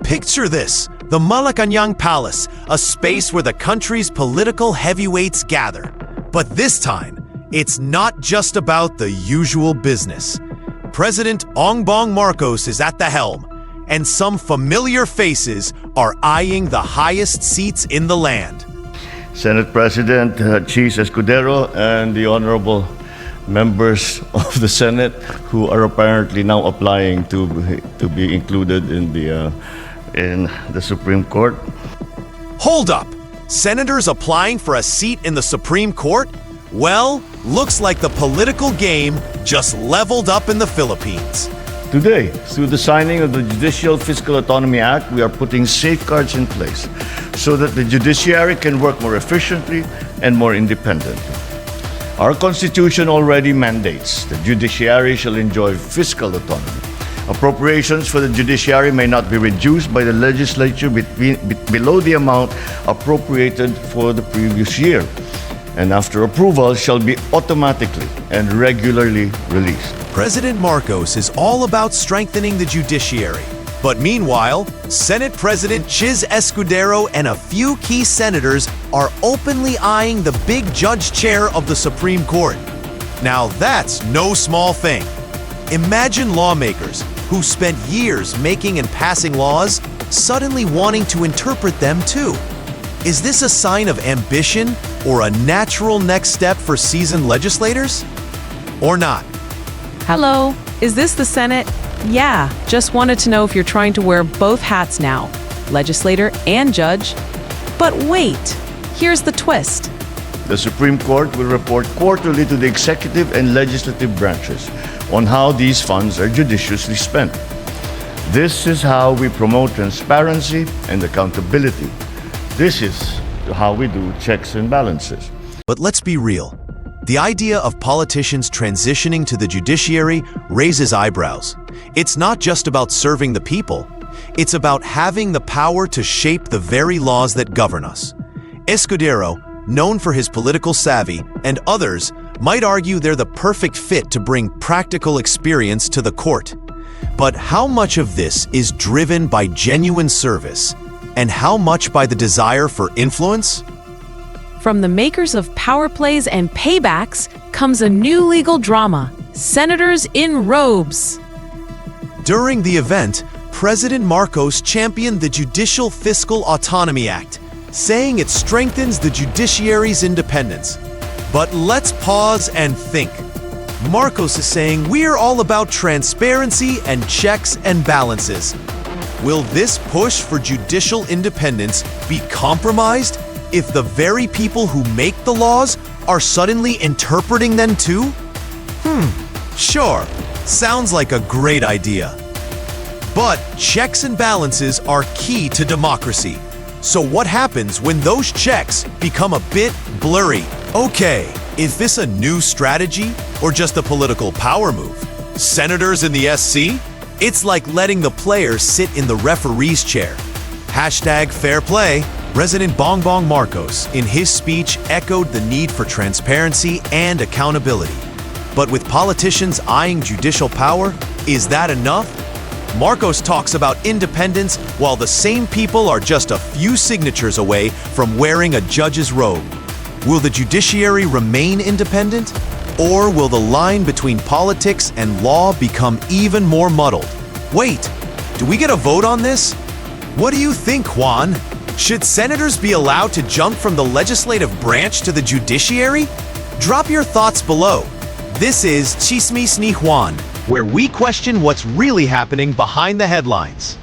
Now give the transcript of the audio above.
Picture this, the Malacanang Palace, a space where the country's political heavyweights gather. But this time, it's not just about the usual business. President Bongbong Marcos is at the helm, and some familiar faces are eyeing the highest seats in the land. Senate President Chiz Escudero and the honorable members of the Senate who are apparently now applying to be included in the Supreme Court. Hold up! Senators applying for a seat in the Supreme Court? Well, looks like the political game just leveled up in the Philippines. Today, through the signing of the Judicial Fiscal Autonomy Act, we are putting safeguards in place so that the judiciary can work more efficiently and more independently. Our Constitution already mandates the judiciary shall enjoy fiscal autonomy. Appropriations for the judiciary may not be reduced by the legislature below the amount appropriated for the previous year, and after approval shall be automatically and regularly released. President Marcos is all about strengthening the judiciary. But meanwhile, Senate President Chiz Escudero and a few key senators are openly eyeing the big judge chair of the Supreme Court. Now that's no small thing. Imagine lawmakers who spent years making and passing laws suddenly wanting to interpret them too. Is this a sign of ambition or a natural next step for seasoned legislators? Or not? Hello, is this the Senate? Yeah, just wanted to know if you're trying to wear both hats now, legislator and judge. But wait, here's the twist. The Supreme Court will report quarterly to the executive and legislative branches on how these funds are judiciously spent. This is how we promote transparency and accountability. This is how we do checks and balances. But let's be real. The idea of politicians transitioning to the judiciary raises eyebrows. It's not just about serving the people. It's about having the power to shape the very laws that govern us. Escudero, known for his political savvy, and others might argue they're the perfect fit to bring practical experience to the court. But how much of this is driven by genuine service, and how much by the desire for influence? From the makers of power plays and paybacks comes a new legal drama, Senators in Robes. During the event, President Marcos championed the Judicial Fiscal Autonomy Act, saying it strengthens the judiciary's independence. But let's pause and think. Marcos is saying we're all about transparency and checks and balances. Will this push for judicial independence be compromised if the very people who make the laws are suddenly interpreting them too? Sure, sounds like a great idea. But checks and balances are key to democracy. So what happens when those checks become a bit blurry? Okay, is this a new strategy or just a political power move? Senators in the SC? It's like letting the players sit in the referee's chair. Hashtag fair play. President Bongbong Marcos, in his speech, echoed the need for transparency and accountability. But with politicians eyeing judicial power, is that enough? Marcos talks about independence while the same people are just a few signatures away from wearing a judge's robe. Will the judiciary remain independent? Or will the line between politics and law become even more muddled? Wait, do we get a vote on this? What do you think, Juan? Should senators be allowed to jump from the legislative branch to the judiciary? Drop your thoughts below. This is Tsismis ni Juan, where we question what's really happening behind the headlines.